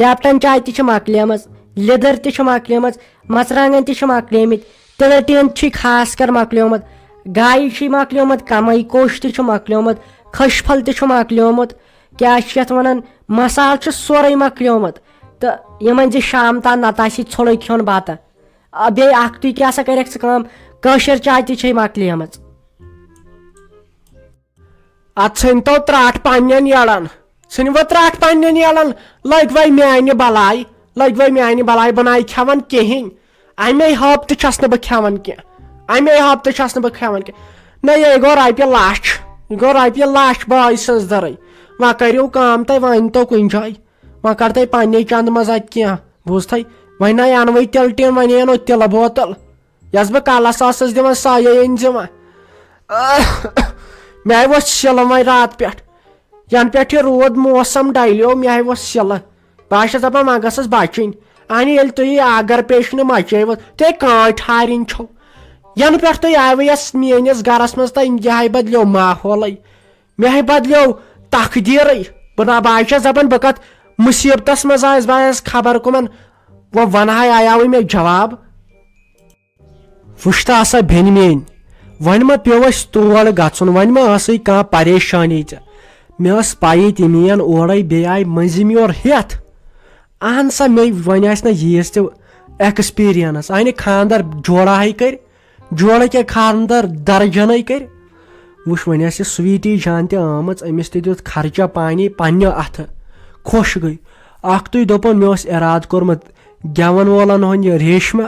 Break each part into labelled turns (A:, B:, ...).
A: Lipton چاے تہِ چھِ مۄکلیمٕژ لیدٕر تہِ چھِ مۄکلیمٕژ مرژٕوانٛگن تہِ چھِ مۄکلیمٕتۍ تِلہٕ ٹیٖن چھُے خاص کر مۄکلیومُت گایہِ چھُے مۄکلیومُت کمٕے کوٚش تہِ چھُ مۄکلیومُت خٔج پھل تہِ چھُ مۄکلیومُت کیاہ چھِ یتھ ونان مسالہٕ چھُ سورُے مۄکلیومُت تہٕ یِمن زِ شام تام نتہٕ آسی ژھوٚرُے کھیوٚن بتہٕ بیٚیہِ اکھ تُے کیاہ سا کریکھ ژٕ کٲم کٲشِر چاے تہِ چھے مۄکلیمٕژ
B: اتھ ژھٕنتو ترٛٹھ پننٮ۪ن یڑن ژھٕنوٕ ترٛٹھ پننٮ۪ن یڑن لٔگۍ وے میانہِ بلاے بہٕ ناے کھٮ۪وان کہیٖنۍ امے ہفتہٕ چھس نہٕ بہٕ کھٮ۪وان کینٛہہ نہ یہِ گوٚو رۄپیہِ لچھ بٲے سٕنٛز دٔرٕے وۄنۍ کٔرِو کٲم تُہۍ وۄنۍ تو کُنہِ جایہِ وۄنۍ کر تُہۍ پننہِ چندٕ منٛز اتہِ کینٛہہ بوٗزتھٕے وۄنۍ نَے انوٕے تِلہٕ ٹیٖن وۄنۍ انو تِلہٕ بوتل یۄس بہٕ کلس ٲسٕس دِوان سۄے أنۍ زِ وۄنۍ مےٚ آیہِ وۄنۍ سِلہٕ وۄنۍ راتہٕ پٮ۪ٹھ ینہٕ پٮ۪ٹھ یہِ روٗد موسم ڈلیو مےٚ آیہِ وۄنۍ سِلہٕ بہٕ چھس دپان وۄنۍ گٔژھٕس بچٕنۍ انہِ ییٚلہِ تُہۍ یہِ اگر پیشنہِ مچٲوٕ تُہۍ کٲنٛٹۍ ٹھارِنۍ چھو ینہٕ پٮ۪ٹھ تُہۍ آیوٕ یس میٲنِس گرس منٛز تہٕ یہِ بدلیو ماحولٕے مےٚ بدلیو تقدیٖرٕے بہٕ چھس دپان بہٕ کتھ مُصیبتس منٛز آیس خبر کُمن وۄنۍ ونہا آیاوٕے مےٚ جواب وٕچھ تہٕ ہسا بیٚنہِ میٲنۍ وۄنۍ ما پیوٚو اسہِ تور گژھُن وۄنۍ ما ٲسٕے کانٛہہ پریشٲنی ژےٚ مےٚ ٲس پایی تِم یِن اورے بیٚیہِ آیہِ مٔنٛزِم یور ہٮ۪تھ اہن سا مےٚ وۄنۍ آسہِ نہٕ ییٖژ تہِ ایٚکٕسپیٖرینس انہِ خانٛدر جوڑاہے کٔرۍ جوڑٕ کیٛاہ خانٛدر درجنٕے کٔرۍ وٕچھ وۄنۍ ٲس یہِ سُویٖٹی جان تہِ آمٕژ أمِس تہِ دیُت خرچہ پانی پننہِ اتھٕ خۄش گٔے اکھتُے دوٚپُن مےٚ اوس ارادٕ کوٚرمُت گٮ۪ون وولن ہُنٛد یہِ ریشمہ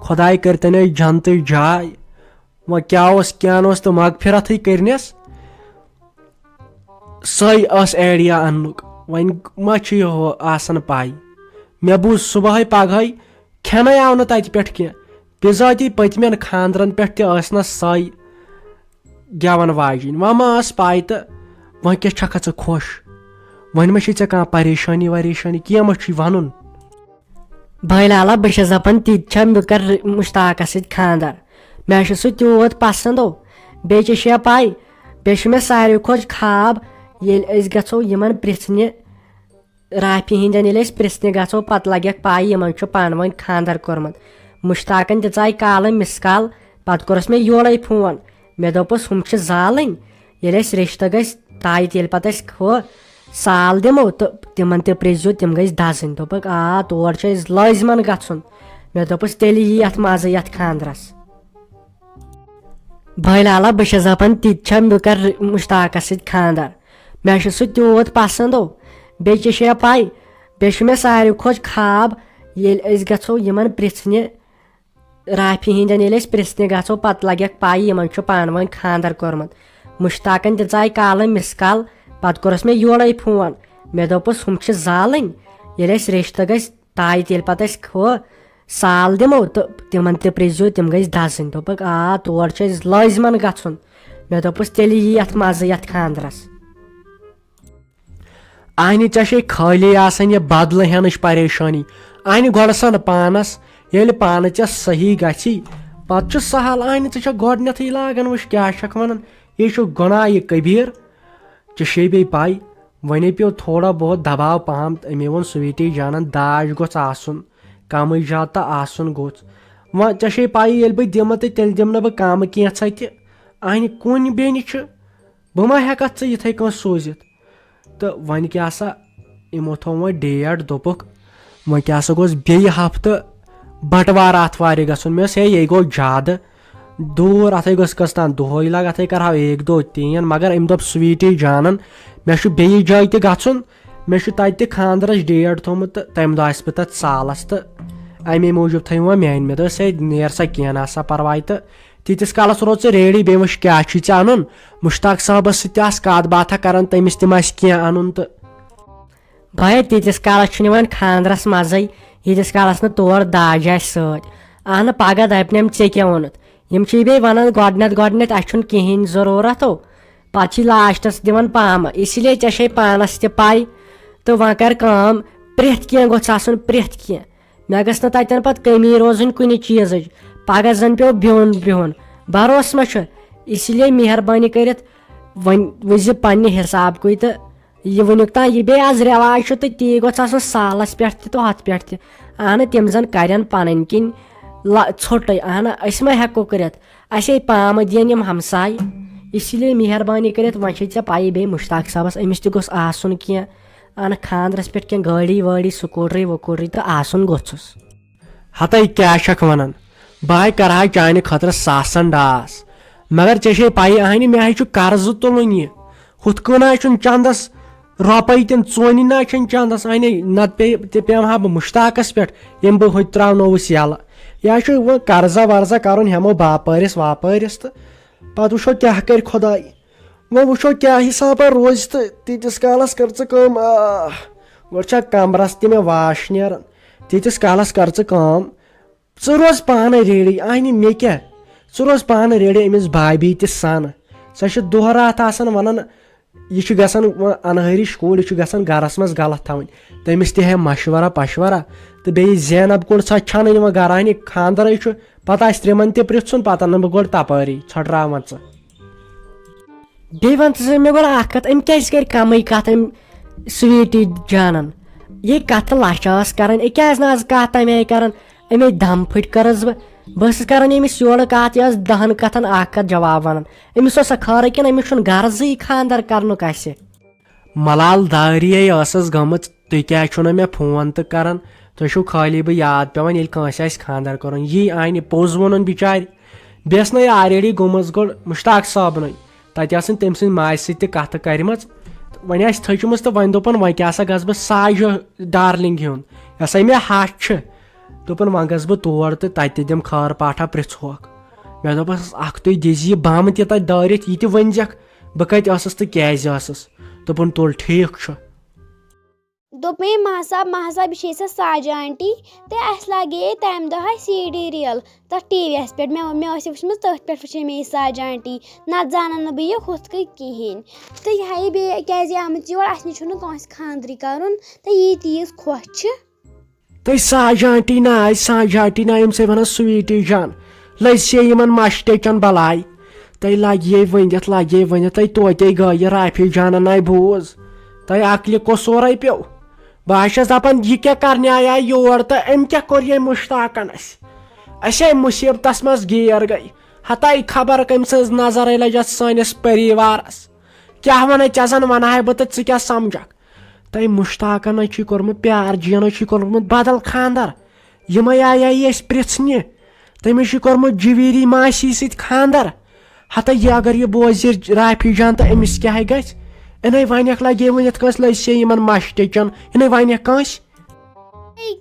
B: خۄداے کٔرتن جنتٕچ جاے وۄنۍ کیٛاہ اوس کیٛاہ نہٕ اوس تہٕ مغفرتھٕے کٔرنس سۄے ٲس ایڈیا اننُک وۄنۍ ما چھُ یہِ ہُہ آسان پاے مےٚ بوٗز صبحٲے پگہٲے کھٮ۪نٕے آو نہٕ تتہِ پٮ۪ٹھ کینٛہہ بِذٲتی پٔتمٮ۪ن خانٛدرن پٮ۪ٹھ تہِ ٲس نہٕ سۄے گٮ۪ون واجِنۍ وۄنۍ ما ٲس پاے تہٕ وۄنۍ کیٛاہ چھکھا ژٕ خۄش وۄنۍ ما چھِ ژےٚ کانٛہہ پریشٲنی وریشٲنی کینٛہہ ما چھُے ونُن
A: بٲے لالا بہٕ چھس دپان تِتہِ چھا بہٕ کرٕ مُشتاقس سۭتۍ خانٛدر مےٚ چھُ سُہ تیوٗت پسنٛد بیٚیہِ چھِ شےٚ پاے بیٚیہِ چھُ مےٚ ساروی کھۄتہٕ خاب ییٚلہِ أسۍ گژھو یِمن پرژھنہِ رافی ہِنٛدٮ۪ن ییٚلہِ أسۍ پرژھنہِ گژھو پتہٕ لگٮ۪کھ پاے یِمن چھُ پانہٕ ؤنۍ خانٛدر کوٚرمُت مُشتاقن دِژاے کالہٕ مِس کال پتہٕ کوٚرُس مےٚ یورے فون مےٚ دوٚپُس ہُم چھِ زالٕنۍ ییٚلہِ اَسہِ رِشتہٕ گژھِ تایِت ییٚلہِ پتہٕ أسۍ ہُہ سال دِمو تہٕ تِمن تہِ پرژھزیٚو تِم گژھِ دزٕنۍ دوٚپکھ آ تور چھُ اَسہِ لٲزمن گژھُن مےٚ دوٚپُس تیٚلہِ یی یتھ مزٕ یتھ خانٛدرس بٲے لالا بہٕ چھس دپان تِتہِ چھا بہٕ کرٕ مُشتاقس سۭتۍ خانٛدر مےٚ چھُ سُہ تیوٗت پسنٛد بیٚیہِ چھِ شےٚ پاے بیٚیہِ چھُ مےٚ ساروی کھۄتہٕ خاب ییٚلہِ أسۍ گژھو یِمن پرژھنہِ رافی ہِنٛدٮ۪ن ییٚلہِ أسۍ پرژھنہِ گژھو پتہٕ لگٮ۪کھ پاے یِمن چھُ پانہٕ ؤنۍ خانٛدر کوٚرمُت مُشتاقن دِژاے کالہٕ مِس کال پتہٕ کوٚرُس مےٚ یورے فون مےٚ دوٚپُس ہُم چھِ زالٕنۍ ییٚلہِ اَسہِ رِشتہٕ گژھِ تایِت ییٚلہِ پتہٕ أسۍ ہُہ سال دِمو تہٕ تِمن تہِ پرژھزیٚو تِم گژھِ دزٕنۍ دوٚپکھ آ تور چھُ اَسہِ لٲزمن گژھُن مےٚ دوٚپُس تیٚلہِ یی یتھ مزٕ یتھ خانٛدرس
B: انہِ ژےٚ چھے خٲلی آسان یہِ بدلہٕ ہٮ۪نٕچ پریشٲنی انہِ گۄڈٕ سن پانس ییٚلہِ پانہٕ ژےٚ صحیح گژھی پتہٕ چھُ سہل انہِ ژٕ چھکھ گۄڈنیتھٕے لاگان وٕچھ کیٛاہ چھکھ ونان یہِ چھُ گۄناہ یہِ کبیٖر ژےٚ چھے بیٚیہِ پاے وۄنۍ پیٚو تھوڑا بہت دباو پہم أمۍ ووٚن سُویٖٹی جانن داج گوٚژھ آسُن کمٕے زیادٕ تہٕ آسُن گوٚژھ وۄنۍ ژےٚ چھے پایی ییٚلہِ بہٕ دِمہٕ تہٕ تیٚلہِ دِمہٕ نہٕ بہٕ کم کینٛژھا تہِ انہِ کُنہِ بیٚنہِ چھِ بہٕ ما ہٮ۪کتھ ژٕ یِتھٕے کٔنۍ سوٗزِتھ تہٕ وۄنۍ کیٛاہ سا یِمو تھوٚو وۄنۍ ڈیٹ دوٚپُکھ وۄنۍ کیٛاہ سا گوٚژھ بیٚیہِ ہفتہٕ بٹوار آتھوارِ گژھُن مےٚ اوس ہے یے گوٚو زیادٕ دوٗر اتھے گٔژھ کٔژتام دۄہے لگ اتھے کرہاو ایک دو تین مگر أمۍ دوٚپ سُویٖٹی جانن مےٚ چھُ بیٚیہِ جایہِ تہِ گژھُن مےٚ چھُ تتہِ تہِ خانٛدرس ڈیٹ تھوٚومُت تہٕ تمہِ دۄہ آسہٕ بہٕ تتھ سالس تہٕ امے موٗجوٗب تھٲیِو وۄنۍ میانہِ مےٚ دوٚپُس ہے نیر سا کینٛہہ نہ سا پرواے تہٕ تیٖتِس کالس روٗد ژٕ ریڈی بیٚیہِ وٕچھ کیٛاہ چھُے ژےٚ انُن مُشتاق صٲبس سۭتۍ تہِ آسہٕ کتھ باتھا کران تٔمِس تہِ ما آسہِ کینٛہہ انُن تہٕ
A: بٲے تیٖتِس کالس چھُنہٕ یِوان خانٛدرس مزے ییٖتِس کالس نہٕ تور داج آسہِ سۭتۍ اہنہٕ پگہہ دپنٮ۪م ژےٚ کیٛاہ ووٚنُتھ یِم چھِ بیٚیہِ ونان گۄڈنٮ۪تھ اسہِ چھُنہٕ کِہینۍ ضروٗرت پتہٕ چھِ لاسٹس دِوان پامہٕ اسی لیے ژےٚ چھے پانس تہِ پاے تہٕ وۄنۍ کر کٲم پرٮ۪تھ کینٛہہ گوٚژھ آسُن پرٮ۪تھ کینٛہہ مےٚ گٔژھ نہٕ تتٮ۪ن پتہٕ کٔمی روزٕنۍ کُنہِ چیٖزٕچ پگہہ زن پیٚو بِہُن بروسہٕ ما چھُ اسی لیے مہربٲنی کٔرِتھ وۄنۍ وٕچھ زِ پننہِ حسابکُے تہٕ یہ ؤنیُک تام یہِ بیٚیہِ آز رٮ۪واج چھُ تہٕ تی گوٚژھ آسُن سالس پٮ۪ٹھ تہِ تہٕ ہۄتھ پٮ۪ٹھ تہِ اہنہٕ تِم زن کرن پنٕنۍ کِنۍ ژھوٚٹٕے اہنہٕ أسۍ ما ہٮ۪کو کٔرِتھ اَسے پامہٕ دِین یِم ہمساے اسی لیے مہربٲنی کٔرِتھ وۄنۍ چھے ژےٚ پایی بیٚیہِ مُشتاق صٲبس أمِس تہِ گوٚژھ آسُن کینٛہہ اہنہٕ خانٛدرس پٮ۪ٹھ کینٛہہ گٲڑی وٲڑی سکوٗٹرٕے وکوٗٹرٕے تہٕ آسُن گوٚژھُس.
B: ہتے کیٛاہ چھکھ ونان بہٕ کرہا چانہِ خٲطرٕ ساسن ڈاس مگر ژےٚ چھے پایی اہنہِ مےٚ ہے چھُ قرضہٕ تُلُن یہِ ہُتھ کٔنۍ نہ چھُنہٕ چندس رۄپے تہِ ژونہِ نہ چھنہٕ چندس انے نتہٕ تہِ پیٚمہٕ ہا بہٕ مُشتاقس پٮ۪ٹھ ییٚمہِ بہٕ ہُتہِ تراونووُس یلہٕ یا چھُ وۄنۍ قرضا ورضا کرُن ہٮ۪مو باپٲرِس واپٲرِس تہٕ پتہٕ وٕچھو کیٛاہ کرِ خۄداے وۄنۍ وٕچھو کیٛاہ حسابا روزِ تہٕ تیٖتِس کالس کر ژٕ کٲم گۄڈٕ چھا کمرس تہِ مےٚ واش نیران تیٖتِس کالس کر ژٕ کٲم ژٕ روز پانہٕ ریڈی اہنہِ مےٚ کیٛاہ ژٕ روز پانہٕ ریڈی أمِس بابی تہِ سن سۄ چھِ دۄہ راتھ آسان ونان یہِ چھُ گژھان انہٲرِش کوٗر یہِ چھُ گژھان گرس منٛز غلط تھاوٕنۍ تٔمِس تہِ ہے مشورہ پشورہ تہٕ بیٚیہِ زینب کُن سۄ چھنہٕ یِوان گرانہِ خانٛدرے چھُ پتہٕ آسہِ تِمن تہِ پرژھُن پتہٕ انہٕ بہٕ گۄڈٕ تپٲری ژھۄٹراوان ژٕ.
A: بیٚیہِ ون ژٕ مےٚ گۄڈٕ اکھ کتھ أمۍ کیازِ کرِ کمٕے کتھ أمۍ سُویٖٹی جانن یہِ کتھٕ لچھ ٲس کران یہِ کیازِ نہٕ آز کتھ تمہِ آیہِ کران اَمے دم پھٕٹۍ کٔرٕس بہٕ ٲسٕس کران أمِس یورٕ کتھ یہِ ٲس 10 کتھن اکھ کتھ جواب ونان أمِس اوس سا خٲرٕے کِنہٕ أمِس چھُنہٕ غرضٕے خانٛدر کرنُک اَسہِ.
B: ملال داریے ٲسٕس گٔمٕژ تُہۍ کیٛازِ چھُو نہٕ مےٚ فون تہٕ کران تُہۍ چھُو خٲلی بہٕ یاد پیوان ییٚلہِ کٲنٛسہِ آسہِ خانٛدر کرُن یی انہِ پوٚز ووٚنُن بِچارِ بیٚیہِ ٲس نَے آلریڈی گوٚمُت گۄڈٕ مُشتاق صٲبنٕے تتہِ ٲسن تٔمۍ سٕنٛدِ ماجہِ سۭتۍ تہِ کتھٕ کرِمژ وۄنۍ آسہِ تھٔچمٕژ تہٕ وۄنۍ دوٚپُن وۄنۍ کیٛاہ سا گژھٕ بہٕ ساجو ڈارلِنگ ہُنٛد یہِ ہسا مےٚ ہش چھِ دوٚپُن وۄنۍ گژھٕ بہٕ تور تہٕ تتہِ تہِ دِمہٕ خٲر پاٹھا پرژھوکھ مےٚ دوٚپُس اکھ تُہۍ دِزِ یہِ بم تہِ تتہِ دٲرِتھ یہِ تہِ ؤنزٮ۪کھ بہٕ کتہِ ٲسٕس تہٕ کیازِ ٲسٕس دوٚپُن تُل ٹھیٖک چھُ.
C: دوٚپ مےٚ مہسا چھے سۄ ساجہِ آنٹی تہٕ اَسہِ لاگے تَمہِ دۄہ سی ڈی ریل تَتھ ٹی وی یس پٮ۪ٹھ مےٚ ٲس وٕچھمٕژ تٔتھۍ پٮ۪ٹھ وٕچھے مےٚ یہِ ساجہِ آنٹی نتہٕ زانن نہٕ بہٕ یہِ ہُتھ کٔنۍ کِہیٖنۍ تہٕ یہِ ہایے بیٚیہِ کیازِ آمٕژ یور اَسہِ نِش چھُنہٕ کٲنٛسہِ خانٛدرٕے کرُن تہٕ یی تیٖژ خۄش چھِ.
B: تُہۍ ساجہِ آنٹی نہ آیہِ ساجہِ آنٹی نہ ییٚمہِ سۭتۍ ونان سُویٖٹی جان لٔسے یِمن مشٹیچن بلاے تۄہہِ لگے ؤنِتھ تۄہہِ توتے گٔیہِ رافی جانن آیہِ بوٗز تۄہہِ عقلہِ قصوٗرے پیوٚو بہٕ حظ چھس دپان یہِ کیٛاہ کرنہِ آیہِ یور تہٕ أمۍ کیٛاہ کوٚر ییٚمۍ مُشتاقن اَسے مُصیبتس منٛز گیر گٔے ہتاے خبر کٔمۍ سٕنٛز نظرے لٔج اتھ سٲنِس پریوارس کیٛاہ ونے ژےٚ زن ونہاے بہٕ تہٕ ژٕ کیٛاہ سمجھکھ تۄہہِ مُشتاقن چھُے کوٚرمُت پیار جیٖنس چھُے کوٚرمُت بدل خانٛدر یِمے آیے أسۍ پرژھنہِ تٔمِس چھُ کوٚرمُت جویٖری ماسی سۭتۍ خانٛدر ہتا یہِ اگر یہِ بوزِ رافی جان تہٕ أمِس کیٛاہ گژھِ اِنَے وَنٮ۪کھ لگے ؤنِتھ کٲنٛسہِ لٔسے یِمن مشٹیچن اِنَے وَنٮ۪کھ کٲنٛسہِ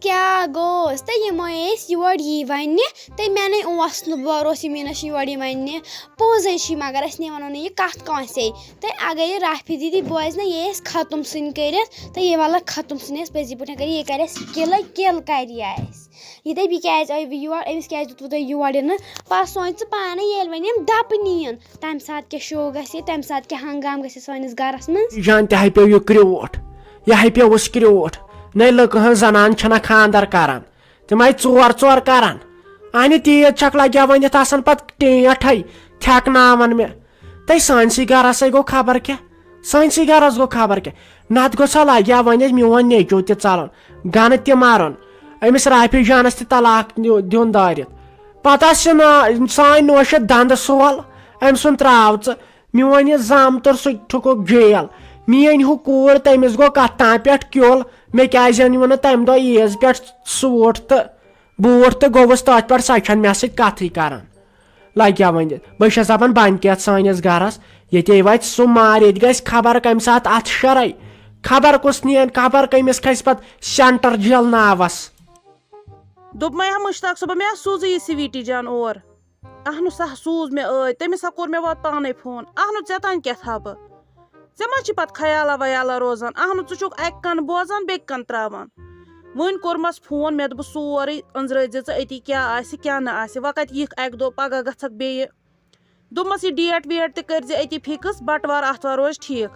C: کیٛاہ گوٚوس تہٕ یِم ٲسۍ یور یی وَننہِ تہٕ مےٚ نَے اوس نہٕ بروس یمیٖنس چھِ یور یہِ وَننہِ پوٚزے چھُے مگر أسۍ نَے وَنو نہٕ یہِ کَتھ کٲنٛسے تہٕ اگر یہِ رافی دیٖدی بوزِ نہ یہِ ٲسۍ ختم سٕنٛدۍ کٔرِتھ تہٕ یہِ وَلہٕ ختم سٕنٛدۍ ٲسۍ پٔزی پٲٹھۍ کٔرِتھ یہِ کَرِ اَسہِ کِل کَرِ یہِ اَسہِ یہِ دَپہِ یہِ کیٛازِ آیوٕ یور أمِس کیٛازِ دیُتوٕ تۄہہِ یور یِنہٕ پَتہٕ سونٛچ ژٕ پانے ییٚلہِ وۄنۍ یِم دَپہٕ نِیَن تَمہِ ساتہٕ کیٛاہ شو گژھِ تَمہِ ساتہٕ کیٛاہ ہنگام گژھِ سٲنِس گرس منٛز
B: جان تہِ ہے پیوٚو یہِ کرٛیوٗٹھ یہِ ہے پیوٚوُس کرٛیوٗٹھ نَے لُکہٕ ہٕنٛز زنان چھنہ خانٛدر کران تِم آیہِ ژور کران انہِ تیٖژ چھکھ لگیا ؤنِتھ آسان پتہٕ ٹیٹھے تھٮ۪کناوان مےٚ تہٕ سٲنسٕے گرسے گوٚو خبر کیٛاہ سٲنسٕے گرس گوٚو خبر کیٛاہ نتہٕ گوٚژھ ہا لگیا ؤنِتھ میون نیٚچوٗ تہِ ژلُن گنہٕ تہِ مرُن أمِس رافی جانس تہِ طلاق دیُن دٲرِتھ پتہٕ آسہِ سانہِ نوشہِ دنٛدٕ سول أمۍ سُنٛد تراو ژٕ میون یہِ زامتُر سُہ ٹھُکُکھ جیل میٲنۍ ہُہ کوٗر تٔمِس گوٚو کتھ تام پٮ۪ٹھ کیُل مےٚ کیٛازِ أنۍوٕ نہٕ تمہِ دۄہ عیٖز پٮ۪ٹھ سوٗٹ تہٕ بوٗٹھ تہٕ گوٚوُس تٔتھۍ پٮ۪ٹھ سۄ چھنہٕ مےٚ سۭتۍ کتھٕے کران لگیا ؤنِتھ بہٕ چھس دپان بنکیت سٲنِس گرس ییٚتے واتہِ سُہ مار ییٚتہِ گژھِ خبر کمہِ ساتہٕ اتھ شرے خبر کُس نِین خبر کٔمِس کھسہِ پتہٕ سینٹر جیل ناوس.
D: دوٚپ مےٚ ہا مُشتاق صٲبا مےٚ سوٗزٕے یہِ سِویٖٹی جان اور اہنُ سا سوٗز مےٚ تٔمِس ہا کوٚر مےٚ واتہِ پانے فون اہنُ ژےٚ تانۍ کیٛاہ تھاو بہٕ ژےٚ ما چھِ پتہٕ خیالا ویالا روزان اہنُ ژٕ چھُکھ اکہِ کَنہٕ بوزان بیٚکہِ کَنہٕ تراوان وۄنۍ کوٚرمَس فون مےٚ دوٚپُس سورُے أنٛزرٲے زِ ژٕ أتی کیٛاہ آسہِ کیٛاہ نہٕ آسہِ وۄنۍ کَتہِ یِکھ اَکہِ دۄہ پگاہ گژھکھ بیٚیہِ دوٚپمَس یہِ ڈیٹ ویٹ تہِ کٔرۍ زِ أتی فِکٕس بَٹوار آتھوار روزِ ٹھیٖک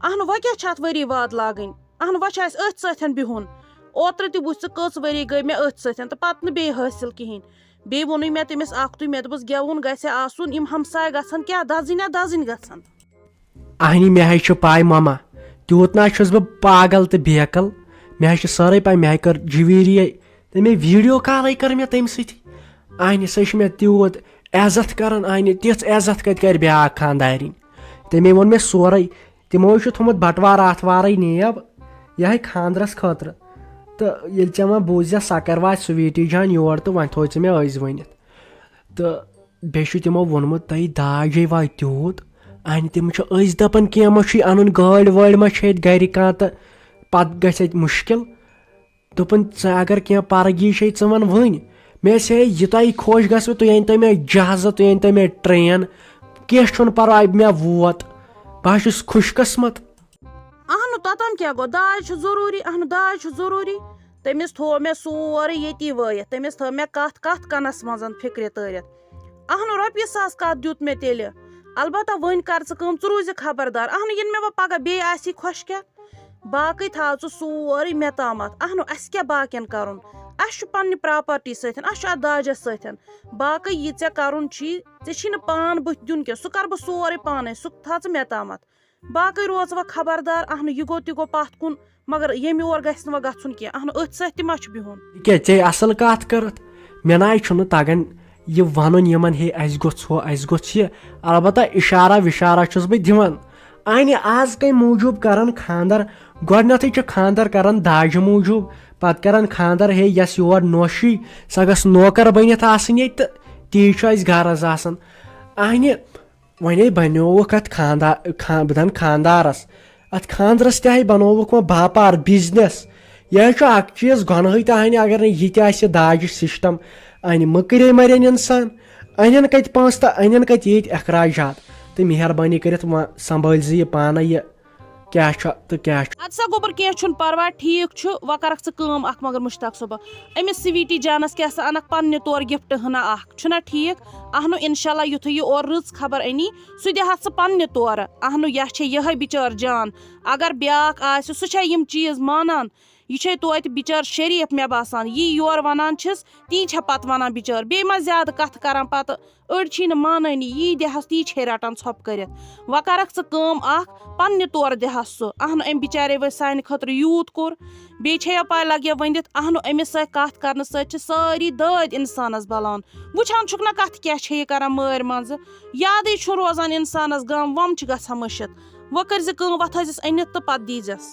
D: اہنُ وۄنۍ کیٛاہ چھِ اَتھ ؤری واد لاگٕنۍ اہنُ وۄنۍ چھُ اَسہِ أتھۍ سۭتۍ بِہُن اوترٕ تہِ وٕچھ ژٕ کٔژ ؤری گٔے مےٚ أتھۍ سۭتۍ تہٕ پَتہٕ نہٕ بیٚیہِ حٲصِل کِہیٖنۍ بیٚیہِ ووٚنُے مےٚ تٔمِس اکھتُے مےٚ دوٚپُس گٮ۪وُن گژھِ آسُن یِم ہمساے گژھن کیٛاہ دَزٕنۍ ہا دَزٕنۍ گژھن
B: اہنہِ مےٚ ہے چھِ پاے ماما تیوٗت نہ چھُس بہٕ پاگل تہٕ بیکل مےٚ حظ چھِ سٲرٕے پاے مےٚ کٔر جویری تٔمۍ ویٖڈیو کالٕے کٔر مےٚ تمہِ سۭتۍ انہِ سۄ چھِ مےٚ تیوٗت عزت کران انہِ تِژھ عزت کتہِ کرِ بیاکھ خانٛدارِنۍ تٔمۍ ووٚن مےٚ سورُے تِمو چھُ تھوٚمُت بٹوار آتھوارٕے نیب یِہے خانٛدرس خٲطرٕ تہٕ ییٚلہِ ژےٚ وۄنۍ بوٗزِتھ سکر واتہِ سُویٖٹی جان یور تہٕ وۄنۍ تھوٚو ژٕ مےٚ أزۍ ؤنِتھ تہٕ بیٚیہِ چھُ تِمو ووٚنمُت تۄہہِ داجے واتہِ تیوٗت انہِ تِم چھِ أزۍ دپان کینٛہہ ما چھُے انُن گٲڑۍ وٲڑۍ ما چھِ ییٚتہِ گرِ کانٛہہ تہٕ پتہٕ گژھِ اَتہِ مُشکِل دوٚپُن ژٕ اگر کینٛہہ پرگی چھے ژٕ وَن وٕنۍ مےٚ ٲسۍ ہے یہِ تۄہہِ خۄش گژھوٕ تُہۍ أنۍتو مےٚ جہازٕ تُہۍ أنۍتو مےٚ ٹرین کینٛہہ چھُنہٕ پرواے مےٚ ووت بہٕ حظ چھُس خۄش قسمت
D: اہنو توٚتام کیٛاہ گوٚو داج چھُ ضروٗری اہنو داج چھُ ضروٗری تٔمِس تھوٚو مےٚ سورُے ییٚتی وٲیِتھ تٔمِس تھٲو مےٚ کتھ کَنس منٛز فِکرِ تٲرِتھ اہنو رۄپیہِ ساس کتھ دیُت مےٚ تیٚلہِ البتہ وۄنۍ کر ژٕ کٲم ژٕ روٗزِ خبردار اہنو ییٚلہِ مےٚ وۄنۍ پگاہ بیٚیہِ آسی خۄش کیٛاہ باقٕے تھاو ژٕ سورُے مےٚ تامتھ اہنو اسہِ کیٛاہ باقین کرُن اسہِ چھُ پننہِ پراپرٹی سۭتۍ اسہِ چھُ اتھ داجس سۭتۍ باقٕے یہِ ژےٚ کرُن چھی ژےٚ چھی نہٕ پان بٕتھِ دیُن کینٛہہ سُہ کرٕ بہٕ سورُے پانے سُہ تھاو ژٕ مےٚ تامتھ باقٕے روز وۄنۍ خبردار اہنو یہِ گوٚو تہِ گوٚو پتھ کُن مگر ییٚمہِ اور گژھِ نہٕ وۄنۍ گژھُن کینٛہہ اہنو أتھۍ سۭتۍ تہِ ما چھُ بِہُن
B: کیٛاہ ژےٚ اصل کتھ کٔرٕتھ مےٚ نہ چھُنہٕ تگان یہِ ونُن یِمن ہے اسہِ گوٚژھ ہُہ اسہِ گوٚژھ یہِ البتہ اشارہ وشارہ چھُس بہٕ دِوان انہِ آز کمہِ موٗجوٗب کران خانٛدر گۄڈٕنیتھٕے چھِ خانٛدر کران داجہِ موٗجوٗب پتہٕ کران خانٛدر ہے یۄس یور نوٚش یی سۄ گٔژھ نوکر بٔنِتھ آسٕنۍ ییٚتہِ تہٕ تی چھُ اسہِ غرض آسان انہِ وۄنۍ بنیووُکھ اتھ بہٕ دپہٕ خانٛدارس اتھ خانٛدرس تہِ ہے بنووُکھ وۄنۍ باپار بِزنس یہِ حظ چھُ اکھ چیٖز گۄنہٕے تہٕ انہِ اگر نہٕ یہِ تہِ آسہِ داجہِ سسٹم انہِ مٔکرے مرن انسان انٮ۪ن کتہِ پونٛسہٕ تہٕ انٮ۪ن کتہِ ییٚتہِ اخراجات تہٕ مہربٲنی کٔرِتھ وۄنۍ سنبھٲلۍ زِ یہِ پانے یہِ کیٛاہ چھُ تہٕ کیٛاہ چھُ
D: ادٕ سا گوٚبُر کینٛہہ چھُنہٕ پرواے ٹھیٖک چھُ وۄنۍ کرکھ ژٕ کٲم اکھ مگر مُشتاق صٲبہ أمِس سویٖٹی جانس کیٛاہ سا انکھ پننہِ طور گفٹ ہنا اکھ چھُنا ٹھیٖک اہنو انشاء اللہ یُتھُے یہِ اورٕ رٕژ خبر أنی سُہ دِہاتھ ژٕ پننہِ طورٕ اہنو یہِ چھے یِہے بِچٲر جان اگر بیاکھ آسہِ سُہ چھا یِم چیٖز مانان یہِ چھے توتہِ بِچٲر شریٖف مےٚ باسان یی یورٕ ونان چھِس تی چھےٚ پتہٕ ونان بِچٲر بیٚیہِ ما زیادٕ کتھٕ کران پتہٕ أڑۍ چھی نہٕ مانٲنی یی دِہس تی چھے رٹان ژھۄپہٕ کٔرِتھ وۄنۍ کرکھ ژٕ کٲم اکھ پننہِ طورٕ دِہس سُہ اہنو أمۍ بِچارے وۄنۍ سانہِ خٲطرٕ یوٗت کوٚر بیٚیہِ چھے پاے لگہِ ؤنِتھ اہنو أمِس سۭتۍ کتھ کرنہٕ سۭتۍ چھِ سٲری دٲدۍ انسانس بلان وٕچھان چھُکھ نا کتھ کیٛاہ چھے یہِ کران مٲرۍ منٛزٕ یادٕے چھُ روزان انسانس غم وم چھِ گژھان مٔشِتھ وۄنۍ کٔرزِ کٲم وۄنۍ تھٲیزٮ۪س أنِتھ تہٕ پتہٕ دیٖزٮ۪س